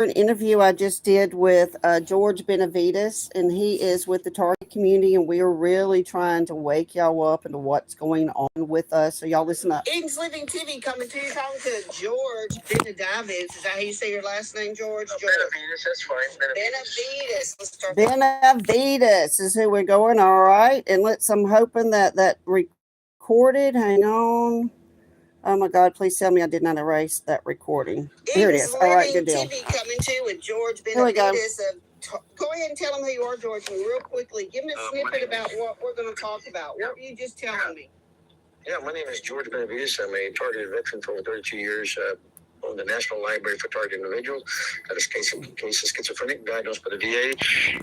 an interview I just did with George Benevidas, and he is with the target community, and we are really trying to wake y'all up into what's going on with us. So y'all listen up. Edensliving TV coming to you, talking to George Benevidas. Is that how you say your last name, George? Benevidas, that's fine. Benevidas. Let's start. Benevidas is who we're going. All right, and I'm hoping that recorded. Hang on. Oh my God, please tell me I did not erase that recording. Here it is. All right, good deal. TV coming to with George Benevidas. Go ahead and tell them who you are, George, and real quickly. Give me a snippet about what we're going to talk about. What were you just telling me? Yeah, my name is George Benevidas. I'm a targeted veteran for over 32 years. On the National Library for Targeted Individuals. Got a case of schizophrenic diagnosed by the VA.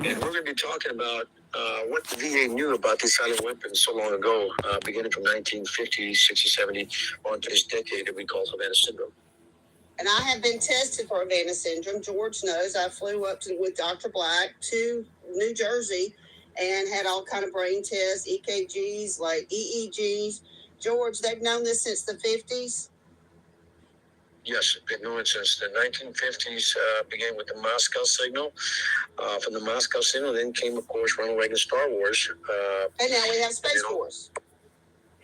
And we're going to be talking about what the VA knew about these silent weapons so long ago, beginning from 1950, 60, 70, on to this decade that we call Havana syndrome. And I have been tested for Havana syndrome. George knows. I flew up with Dr. Black to New Jersey and had all kind of brain tests, EKGs, like EEGs. George, they've known this since the 50s. Yes, they've known it since the 1950s, began with the Moscow signal. From the Moscow signal, then came, of course, Ronald Reagan's Star Wars. And now we have Space Force.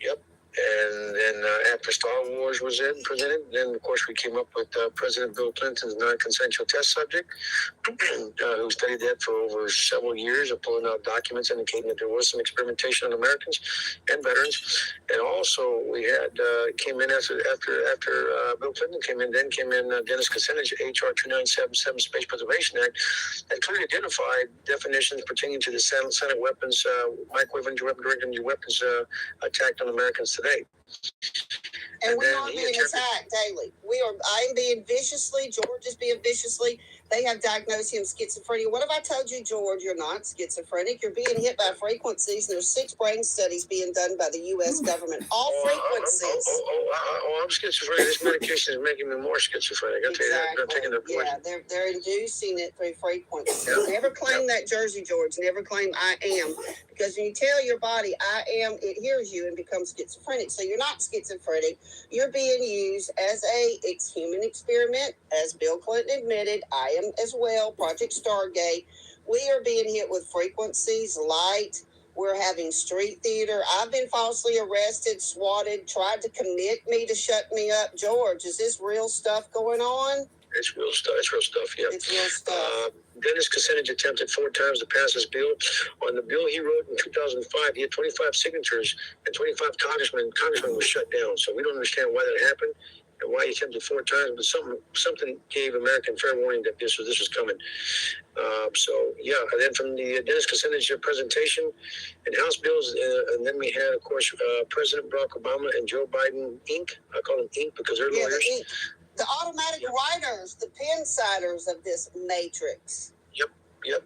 Yep. And then after Star Wars was presented, then, of course, we came up with President Bill Clinton's non-consensual test subject, who studied that for over several years of pulling out documents indicating that there was some experimentation on Americans and veterans. And also, we had came in after Bill Clinton came in Dennis Kucinich, H.R. 2977 Space Preservation Act, that clearly identified definitions pertaining to the silent weapons, microwave energy weapons attacked on Americans today. And we are being attacked daily. I am being viciously, George is being viciously. They have diagnosed him schizophrenia. What if I told you, George, you're not schizophrenic? You're being hit by frequencies. There's 6 brain studies being done by the U.S. government. All frequencies. I'm schizophrenic. This medication is making me more schizophrenic. I'll tell you that. I'm taking the poison. Yeah, they're inducing it through frequencies. Yeah. Never claim that jersey, George. Never claim I am. Because when you tell your body I am, it hears you and becomes schizophrenic. So you're not schizophrenic. You're being used as a human experiment. As Bill Clinton admitted, I am as well. Project Stargate. We are being hit with frequencies, light. We're having street theater. I've been falsely arrested, swatted, tried to commit me to shut me up. George, is this real stuff going on? It's real stuff. It's real stuff, yeah. It's real stuff. Dennis Kucinich attempted 4 times to pass this bill. On the bill he wrote in 2005, he had 25 signatures, and 25 congressmen were shut down. So we don't understand why that happened and why he attempted 4 times, but something gave American fair warning that this was coming. And then from the Dennis Kucinich presentation and House bills, and then we had, of course, President Barack Obama and Joe Biden, Inc. I call them Inc. because they're lawyers. The automatic writers, the pen-siders of this matrix. Yep.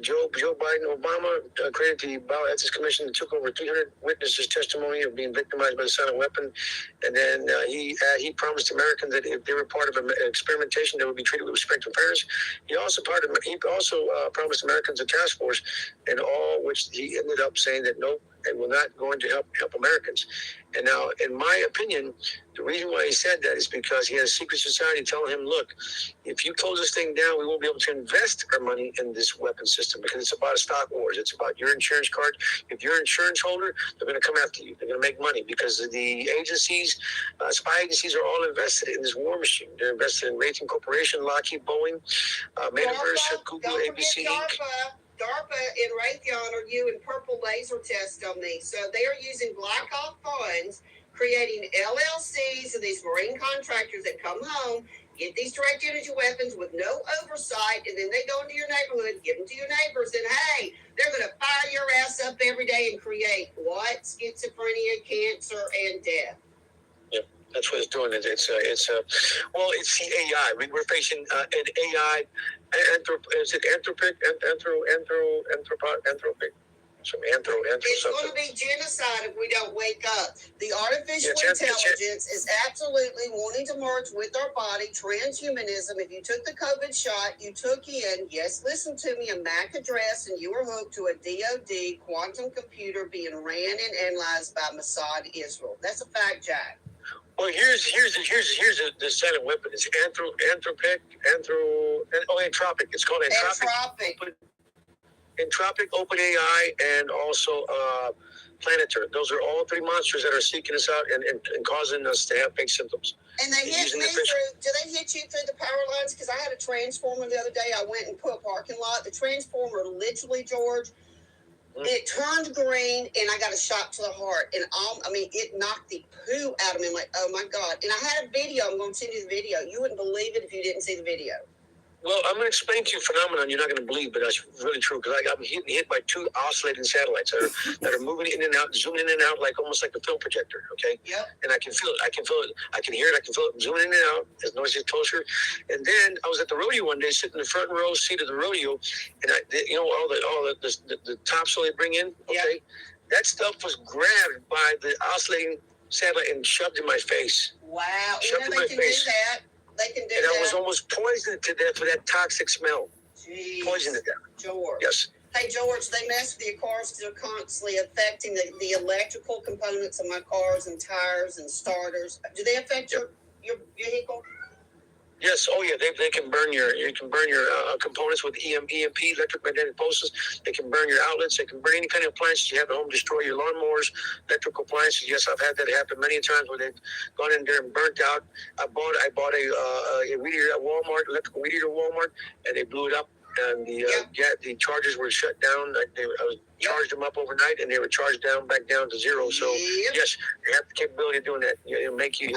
Joe Biden, Obama created the Bioethics Commission that took over 300 witnesses' testimony of being victimized by the silent weapon. And then he promised Americans that if they were part of an experimentation, they would be treated with respect and fairness. He also promised Americans a task force, and all which he ended up saying that no, it will not going to help Americans. And now, in my opinion, the reason why he said that is because he had a secret society telling him, look, if you close this thing down, we won't be able to invest our money in this weapon system because it's about a stock wars. It's about your insurance card. If you're an insurance holder, they're going to come after you. They're going to make money because the agencies, spy agencies are all invested in this war machine. They're invested in Raytheon Corporation, Lockheed, Boeing, Metaverse, Google, ABC, Inc. DARPA and Raytheon are using purple laser tests on me. So they are using Black Hawk funds, creating LLCs and these Marine contractors that come home, get these direct energy weapons with no oversight, and then they go into your neighborhood, give them to your neighbors, and hey, they're going to fire your ass up every day and create what? Schizophrenia, cancer, and death. Yep, that's what it's doing. It's the AI. We're facing an AI. Is it anthropic? Anthropic? It's going to be genocide if we don't wake up. The artificial intelligence is absolutely wanting to merge with our body. Transhumanism. If you took the COVID shot, you took in, yes, listen to me, a MAC address, and you were hooked to a DoD quantum computer being ran and analyzed by Mossad Israel. That's a fact, Jack. Well, here's the silent weapon. It's entropic. It's called entropic. Entropic, OpenAI, and also Planeter. Those are all three monsters that are seeking us out and causing us to have fake symptoms. And they hit me through, do they hit you through the power lines? Because I had a transformer the other day. I went and put a parking lot. The transformer literally, George, it turned green and I got a shot to the heart. And it knocked the poo out of me. I'm like, oh my God. And I had a video. I'm going to send you the video. You wouldn't believe it if you didn't see the video. Well, I'm going to explain to you a phenomenon you're not going to believe, but that's really true because I got hit by two oscillating satellites that are moving in and out, zooming in and out almost like a film projector. Okay. Yep. And I can feel it. I can hear it. I can feel it zooming in and out. As noisy as closer. And then I was at the rodeo one day, sitting in the front row seat of the rodeo, and all the topsoil they bring in. Okay. Yep. That stuff was grabbed by the oscillating satellite and shoved in my face. Wow. Shoved in my face. Do that. They can do and that. I was almost poisoned to death with that toxic smell. Jeez. Poisoned to death. George. Yes. Hey, George, they mess with your cars. They're constantly affecting the electrical components of my cars and tires and starters. Do they affect your vehicle? Yes. Oh, yeah. They can burn your components with EMP, electromagnetic pulses. They can burn your outlets. They can burn any kind of appliances you have at home. Destroy your lawnmowers, electrical appliances. Yes, I've had that happen many times where they've gone in there and burnt out. I bought a weed eater at Walmart, electrical weed eater at Walmart, and they blew it up. And the chargers were shut down. I charged them up overnight, and they were charged back down to zero. So yes, they have the capability of doing that. It'll make you.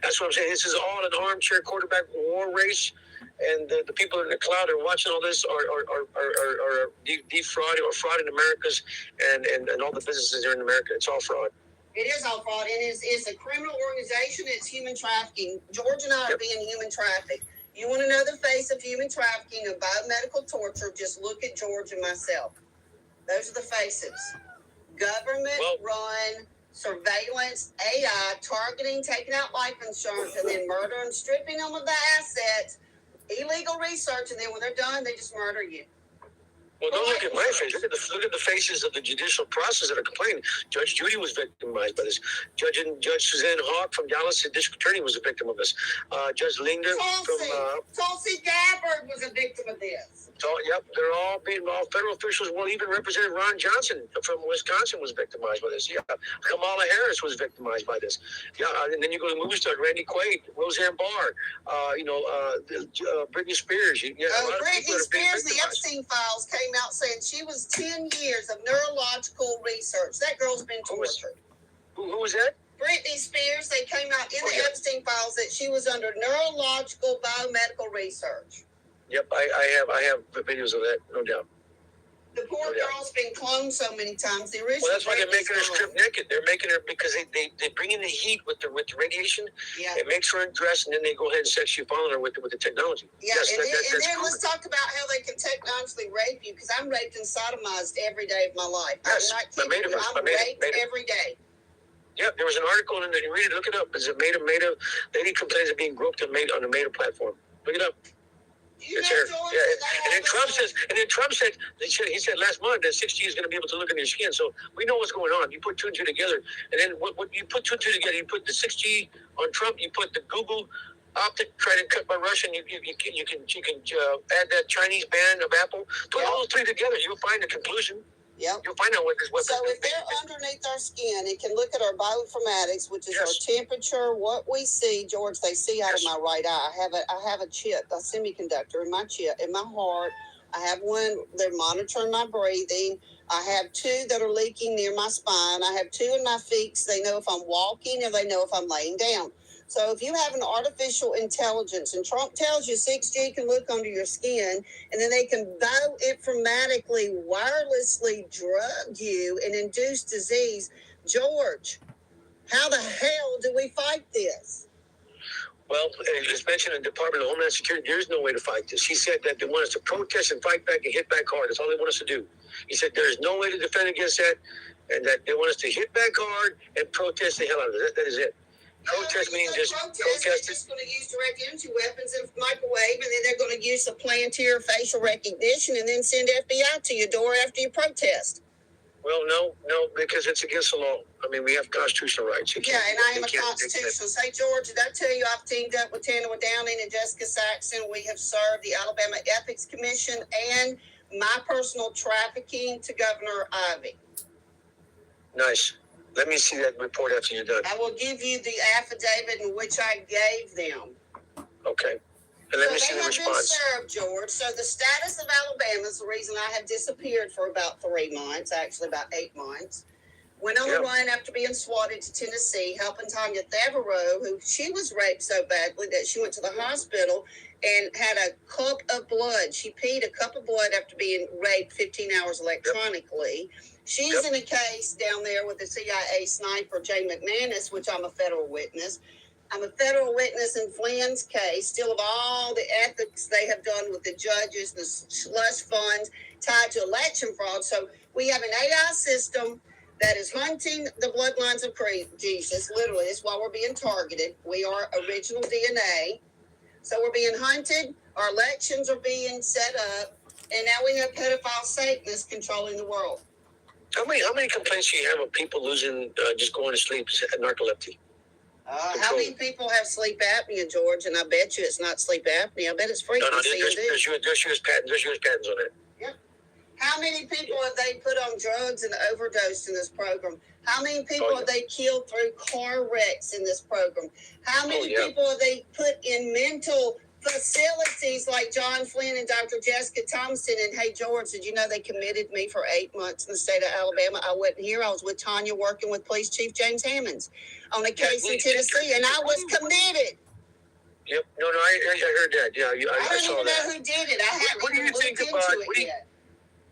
That's what I'm saying. This is all an armchair quarterback war race, and the people in the cloud are watching all this are defrauding or frauding America's and all the businesses are in America. It's all fraud. It is all fraud. It's a criminal organization. It's human trafficking. George and I are being human trafficked. You want to know the face of human trafficking and biomedical torture, just look at George and myself. Those are the faces. Government-run surveillance, AI, targeting, taking out life insurance, and then murder and stripping them of the assets, illegal research, and then when they're done, they just murder you. Well, don't look at my face. Look at the faces of the judicial process that are complaining. Judge Judy was victimized by this. Judge Suzanne Hawk from Dallas, the district attorney, was a victim of this. Judge Linder Tulsi Gabbard was a victim of this. Yep, they're all federal officials. Well, even Representative Ron Johnson from Wisconsin was victimized by this. Yeah, Kamala Harris was victimized by this. Yeah, and then you go to movie stars, Randy Quaid, Roseanne Barr, Britney Spears. Britney Spears, the Epstein files came out saying she was 10 years of neurological research. That girl's been tortured. Who was that? Britney Spears. They came out in the Epstein files that she was under neurological biomedical research. Yep, I have videos of that, no doubt. The poor girl's been cloned so many times. The original. Well, that's why they're making her strip naked. They're making her because they bring in the heat with the radiation. Yeah. It makes her undress, and then they go ahead and sexually follow her with the technology. Yeah, and then let's talk about how they can technologically rape you, because I'm raped and sodomized every day of my life. Yes, I'm not kidding you. I'm raped every day. Yeah, there was an article in there. You read it, look it up. It's a Meta lady complains of being groped on a Meta platform. Look it up. It's her. Yeah. And then Trump said, he said last month that 6G is going to be able to look in your skin. So we know what's going on. You put two and two together, and then what you put two and two together, you put the 6G on Trump, you put the Google optic trying to cut by Russia, and you can add that Chinese ban of Apple. Put all three together, you'll find the conclusion. Yep. You'll find out what this weapon is. So if they're underneath our skin, it can look at our bioinformatics, which is our temperature, what we see. George, they see out of my right eye. I have a chip, a semiconductor in my chip, in my heart. I have one. They're monitoring my breathing. I have two that are leaking near my spine. I have two in my feet. So they know if I'm walking or they know if I'm laying down. So if you have an artificial intelligence, and Trump tells you 6G can look under your skin, and then they can bioinformatically, wirelessly drug you and induce disease, George, how the hell do we fight this? Well, as mentioned in the Department of Homeland Security, there's no way to fight this. He said that they want us to protest and fight back and hit back hard. That's all they want us to do. He said there's no way to defend against that, and that they want us to hit back hard and protest the hell out of it. That is it. Protest means just protest. They're just going to use direct energy weapons and microwave, and then they're going to use the Palantir facial recognition and then send FBI to your door after you protest. Well, no, because it's against the law. I mean, we have constitutional rights. Yeah, and I am a constitutional. Say, George, did I tell you I've teamed up with Tana Downing and Jessica Saxon? We have served the Alabama Ethics Commission and my personal trafficking to Governor Ivey. Nice. Let me see that report after you're done. I will give you the affidavit in which I gave them. Okay. And let me see the response. They have been served, George. So the status of Alabama is the reason I have disappeared for about 3 months, actually about 8 months. Went on the run after being swatted to Tennessee, helping Tanya Thevereau, who she was raped so badly that she went to the hospital and had a cup of blood. She peed a cup of blood after being raped 15 hours electronically. She's in a case down there with the CIA sniper, Jay McManus, which I'm a federal witness. I'm a federal witness in Flynn's case, still of all the ethics they have done with the judges, the slush funds tied to election fraud. So we have an AI system that is hunting the bloodlines of Jesus. Literally, that's why we're being targeted. We are original DNA. So we're being hunted. Our elections are being set up. And now we have pedophile Satanists controlling the world. How many complaints do you have of people losing, just going to sleep, narcolepsy? How many people have sleep apnea, George? And I bet you it's not sleep apnea. I bet it's frequency. There's US patents on it. Yeah. How many people have they put on drugs and overdosed in this program? How many people have they killed through car wrecks in this program? How many people have they put in mental facilities like John Flynn and Dr. Jessica Thompson? And hey, George, did you know they committed me for 8 months in the state of Alabama? I wasn't here. I was with Tanya working with Police Chief James Hammonds on a case in Tennessee, and I was committed. Yep. No, I heard that. Yeah, I don't saw even that. know who did it. I haven't even looked into it yet.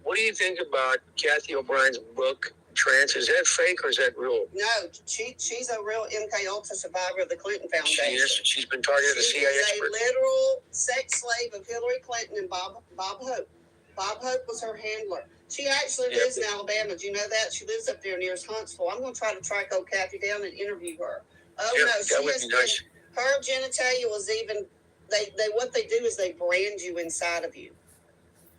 What do you think about Kathy O'Brien's book, Trance? Is that fake or is that real? No, she's a real MK Ultra survivor of the Clinton Foundation. She is. She's been targeted as a CIA expert. She's a literal sex slave of Hillary Clinton and Bob Hope. Bob Hope was her handler. She actually lives in Alabama. Do you know that? She lives up there near Huntsville. I'm going to try to track old Kathy down and interview her. Oh, no. That would be nice. Her genitalia was even, what they do is they brand you inside of you.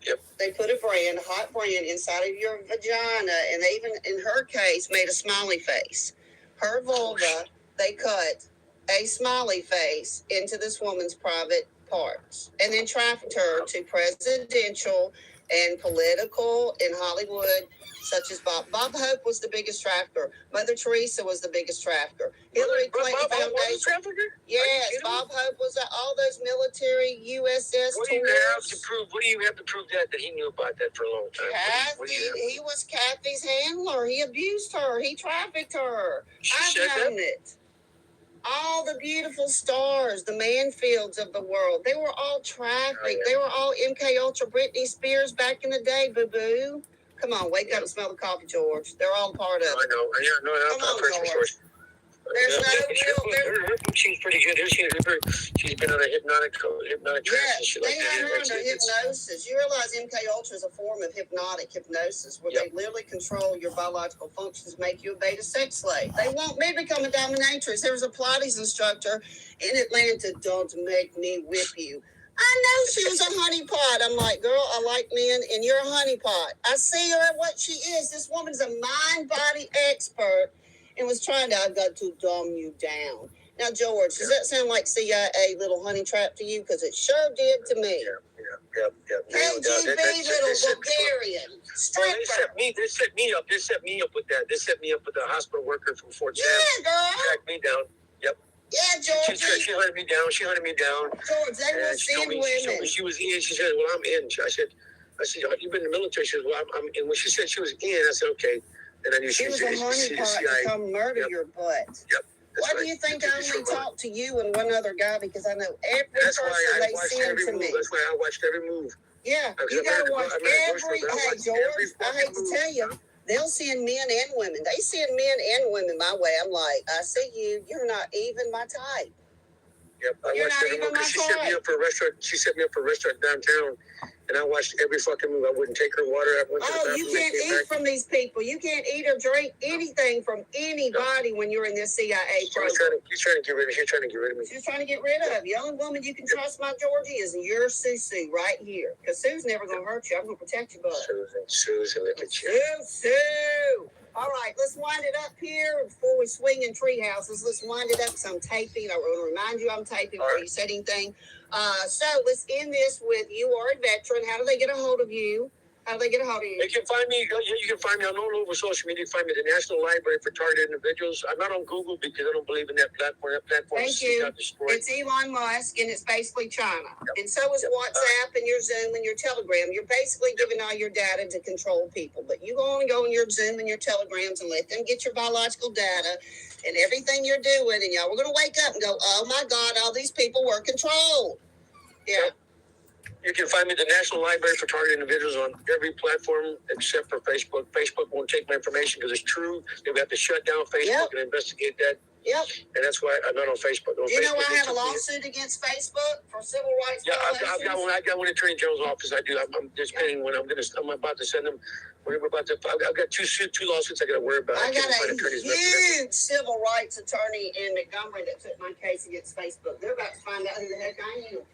Yep. They put a hot brand inside of your vagina, and they even, in her case, made a smiley face. Her vulva, they cut a smiley face into this woman's private parts, and then trafficked her to presidential and political in Hollywood, such as Bob Hope was the biggest trafficker. Mother Teresa was the biggest trafficker. Hillary Clinton Foundation. Was a trafficker? Yes, Bob Hope was all those military USS What do you have to prove? What do you have to prove that he knew about that for a long time? He was Kathy's handler. He abused her. He trafficked her. I've known it. All the beautiful stars, the Manfields of the world, they were all trafficked. Oh, yeah. They were all MK Ultra, Britney Spears back in the day, boo-boo. Come on, wake up and smell the coffee, George. They're all part of it. I know. Come on, George. There's no real... She's pretty good. She's been on a hypnotic trance. Yeah, they had her under hypnosis. You realize MK Ultra is a form of hypnosis where they literally control your biological functions, make you a beta sex slave. They want me to become a dominatrix. There was a Pilates instructor in Atlanta. Don't make me whip you. I know she was a honeypot. I'm like, girl, I like men, and you're a honeypot. I see her at what she is. This woman's a mind-body expert and was trying to, I've got to dumb you down. Now, George, does that sound like CIA little honey trap to you? Because it sure did to me. Yeah. KGB little Bulgarian. Stripper. They set me up. They set me up with that. They set me up with a hospital worker from Fort Sam. Yeah, girl. Tracked me down. Yep. Yeah, George. She hunted me down. George, they will send women. She was in. She said, well, I'm in. I said, you've been in the military. She said, well, I'm in. When she said she was in, I said, okay. And I knew she was a honeypot to come murder your butt. Yep. Why do you think I only talk to you and one other guy? Because I know every person they send to me. That's why I watched every move. Yeah, you got to watch every. Hey, George, I hate to tell you, they'll send men and women. They send men and women my way. I'm like, I see you. You're not even my type. Yep, you're not even my type. She set me up for a restaurant. She set me up for a restaurant downtown. and I watched every fucking move. I wouldn't take her water. I went to the bathroom. You can't eat from these people. You can't eat or drink anything from anybody when you're in this CIA program. She's trying to get rid of me. She's trying to get rid of me. She's trying to get rid of you. The only woman you can trust, my Georgie, is your Susu right here. Because Sue's never going to hurt you. I'm going to protect you, bud. Susan, look at you. Sue. All right, let's wind it up here before we swing in tree houses. Let's wind it up because I'm taping. I want to remind you I'm taping before you said anything. So let's end this with, you are a veteran. How do they get a hold of you? How do they get a hold of you? They can find me. You can find me on all over social media. You can find me at the National Library for Targeted Individuals. I'm not on Google because I don't believe in that platform. That platform Thank you. got destroyed. It's Elon Musk, and it's basically China. Yep. And so is WhatsApp and your Zoom and your Telegram. You're basically giving all your data to control people. But you only go in your Zoom and your Telegrams and let them get your biological data and everything you're doing. And y'all, we're going to wake up and go, oh, my God, all these people were controlled. Yeah. Yep. You can find me at the National Library for Targeted Individuals on every platform except for Facebook. Facebook won't take my information because it's true. They have to shut down Facebook and investigate that. Yep. And that's why I'm not on Facebook. Do you know I have a lawsuit against Facebook for civil rights violations? I've got one. I got one in Attorney General's office. I do. I'm just pending one. I'm about to send them. I've got two lawsuits I got to worry about. I got a huge civil rights attorney in Montgomery that took my case against Facebook. They're about to find out who the heck I am.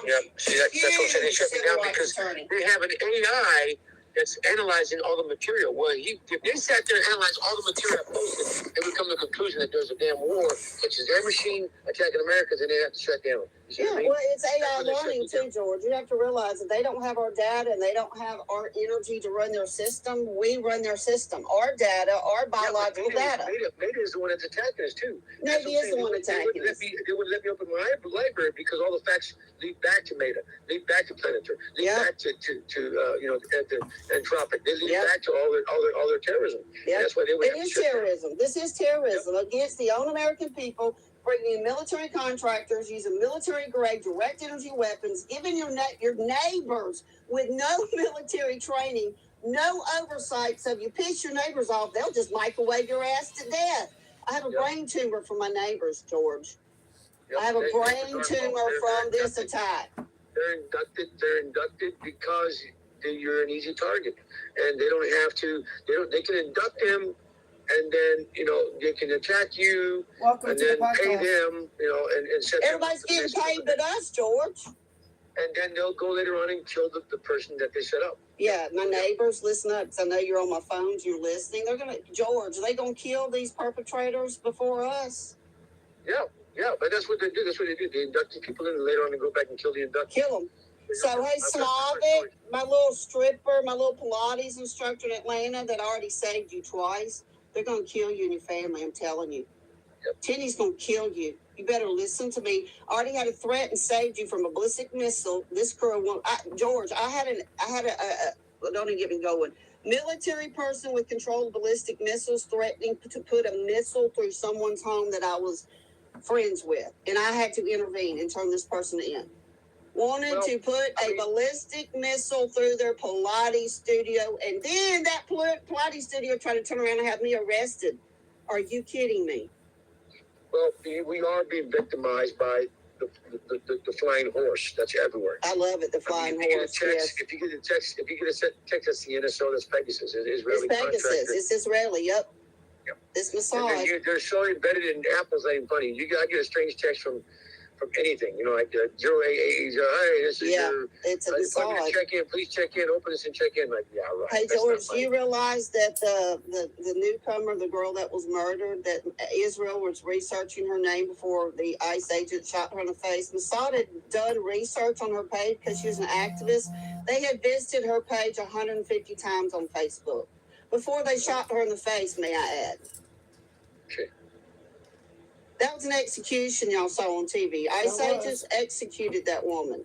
Yeah, see, that's what I'm saying. They shut me down because they have an AI that's analyzing all the material. Well, if they sat there and analyzed all the material I posted, they would come to the conclusion that there's a damn war, such as their machine attacking Americans, and they have to shut down. Well, it's AI learning too, George. You have to realize that they don't have our data and they don't have our energy to run their system. We run their system. Our data, our biological data. Maybe is the one that's attacking us too. Maybe is the one attacking us. They wouldn't let me open my library because all the facts lead back to Meta, lead back to Predator, lead back to Entropic. They lead back to all their terrorism. Yeah, that's why they would. It is terrorism. This is terrorism against the own American people. Bringing in military contractors, using military-grade direct energy weapons, giving your neighbors with no military training, no oversight. So if you piss your neighbors off, they'll just microwave your ass to death. I have a brain tumor from my neighbors, George. I have a brain tumor from this attack. They're inducted because you're an easy target, and they don't have to. They can induct them. And then, they can attack you. Welcome and to then the pay them, and set everybody's getting paid but us, George. And then they'll go later on and kill the person that they set up. Yeah, my neighbors, listen up, because I know you're on my phones, you're listening. They're going to, George, are they going to kill these perpetrators before us? Yeah, but that's what they do. They induct people in and later on they go back and kill the inductees. Kill them. So, hey, Slavic, my little stripper, my little Pilates instructor in Atlanta that already saved you twice, they're going to kill you and your family, I'm telling you. Yep. Tenny's going to kill you. You better listen to me. I already had a threat and saved you from a ballistic missile. This girl won't. George, I had don't even get me going. Military person with control of ballistic missiles threatening to put a missile through someone's home that I was friends with. And I had to intervene and turn this person in. Wanted to put a ballistic missile through their Pilates studio, and then that Pilates studio tried to turn around and have me arrested. Are you kidding me? Well, we are being victimized by the flying horse that's everywhere. I love it, the flying horse. If you get a text, that's the NSO, that's Pegasus. It's Israeli. It's Pegasus. It's Israeli. Yep. This massage. They're so embedded in Apple's ain't funny. I get a strange text from anything, like 0880. Hey, this is it's a massage. Check in, please check in. Open this and check in. Like, yeah, right. Hey, George, do you realize that the newcomer, the girl that was murdered, that Israel was researching her name before the ICE agent shot her in the face? Mossad had done research on her page because she was an activist. They had visited her page 150 times on Facebook before they shot her in the face, may I add. Okay. That was an execution y'all saw on TV. ICE agents executed that woman.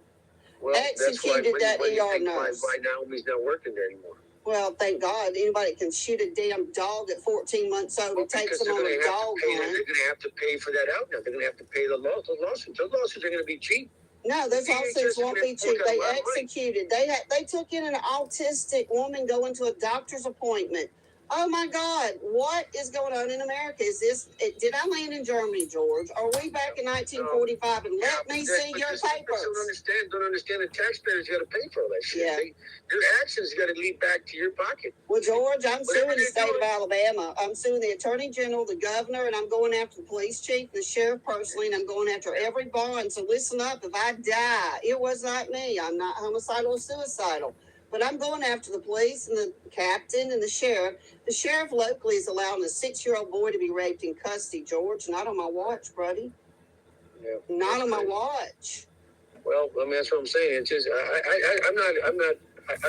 Well, executed that ER nurse. Why Naomi's not working there anymore? Well, thank God. Anybody can shoot a damn dog at 14 months old and takes them on a dog hunt. They're going to have to pay for that out now. They're going to have to pay the lawsuits. Those lawsuits are going to be cheap. No, those lawsuits won't be cheap. They executed. They took in an autistic woman going to a doctor's appointment Oh my God, what is going on in America? Did I land in Germany, George? Are we back in 1945? And let me see your papers. Don't understand the taxpayers got to pay for all that shit. Yeah. Your actions got to lead back to your pocket. Well, George, I'm suing the state of Alabama. I'm suing the attorney general, the governor, and I'm going after the police chief, the sheriff personally, and I'm going after every bond. So listen up, if I die, it was not me. I'm not homicidal or suicidal. But I'm going after the police and the captain and the sheriff. The sheriff locally is allowing a 6-year-old boy to be raped in custody, George. Not on my watch, buddy. Yeah, not on my watch. Well, I mean, that's what I'm saying. It's just, I'm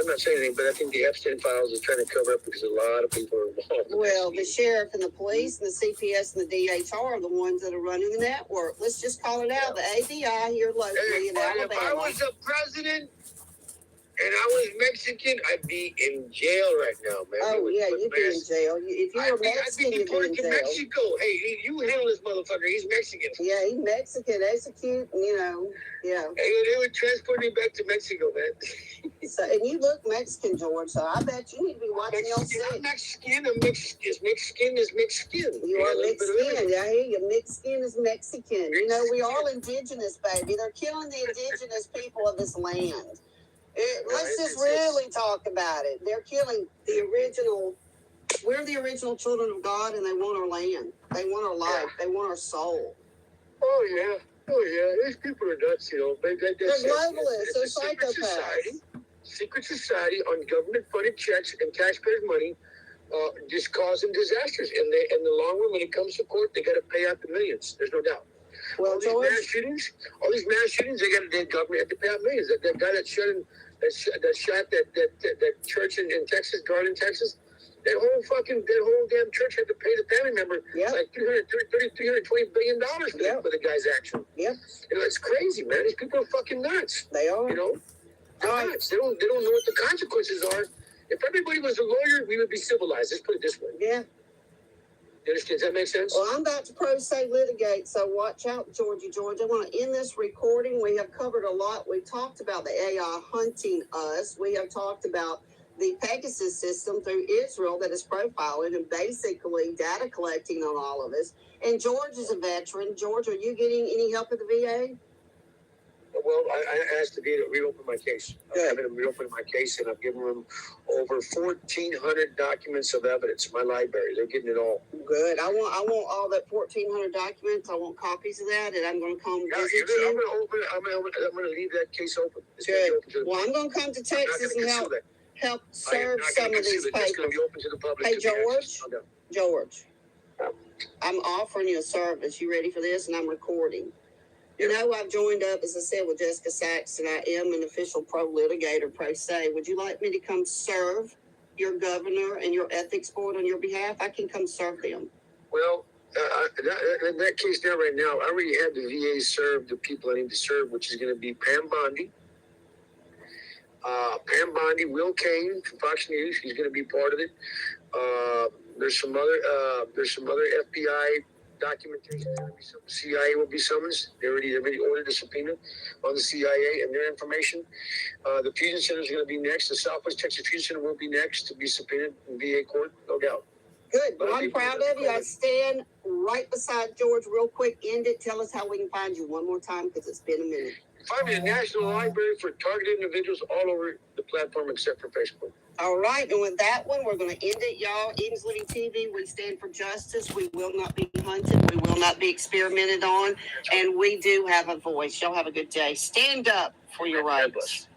not saying anything, but I think the Epstein files is trying to cover up because a lot of people are involved. Well, the sheriff and the police and the CPS and the DHR are the ones that are running the network. Let's just call it out. The ADI here locally in Alabama. If I was the president and I was Mexican, I'd be in jail right now, man. Oh, yeah, you'd be in jail. If you were Mexican, you'd be in jail. Mexico. Hey, you handle this motherfucker. He's Mexican. Yeah, he's Mexican. Execute, yeah. Hey, they would transport me back to Mexico, man. So, and you look Mexican, George, so I bet you need to be watching your six. I'm Mexican. I'm Mexican. Mixed skin is mixed skin. You are mixed skin. I hear you. Mixed skin is Mexican. You know, we all indigenous, baby. They're killing the indigenous people of this land. Let's just really talk about it. They're killing the original. We're the original children of God, and they want our land. They want our life. They want our soul. Oh, yeah. These people are nuts, you know. They're globalists. They're psychopaths. Secret society on government-funded checks and taxpayers' money, just causing disasters. And in the long run, when it comes to court, they got to pay out the millions. There's no doubt. Well, all these mass shootings, the government had to pay out millions. That guy that shot that church in Texas, Garland, Texas, that whole damn church had to pay the family member like $320 billion for the guy's action. Yeah, you know, it's crazy, man. These people are fucking nuts. They are. You know, they're nuts. They don't know what the consequences are. If everybody was a lawyer, we would be civilized. Let's put it this way. Yeah. You understand? Does that make sense? Well, I'm about to pro se litigate, so watch out, Georgie. I want to end this recording. We have covered a lot. We talked about the AI hunting us. We have talked about the Pegasus system through Israel that is profiling and basically data collecting on all of us. And George is a veteran. George, are you getting any help at the VA? Well, I asked the VA to reopen my case. I'm having them reopen my case, and I've given them over 1,400 documents of evidence. My library, they're getting it all. Good. I want all that 1,400 documents. I want copies of that, and I'm going to come visit you. I'm going to leave that case open. Good. Well, I'm going to come to Texas and help serve some of these papers. It's going to be open to the public. Hey, George, I'm offering you a service. You ready for this? And I'm recording. You know, I've joined up, as I said, with Jessica Saxton. I am an official pro litigator, pro se. Would you like me to come serve your governor and your ethics board on your behalf? I can come serve them. Well, in that case now, right now, I already had the VA serve the people I need to serve, which is going to be Pam Bondi. Will Kane from Fox News. He's going to be part of it. There's some other FBI documentation. CIA will be summoned. They already ordered a subpoena on the CIA and their information. The Fusion Center is going to be next. The Southwest Texas Fusion Center will be next to be subpoenaed in VA court, no doubt. Good. Well, I'm proud of you. I stand right beside George. Real quick, end it. Tell us how we can find you one more time because it's been a minute. Find me at the National Library for targeted individuals all over the platform except for Facebook. All right, and with that one, we're going to end it, y'all. Edensliving TV, we stand for justice. We will not be hunted. We will not be experimented on. And we do have a voice. Y'all have a good day. Stand up for your rights.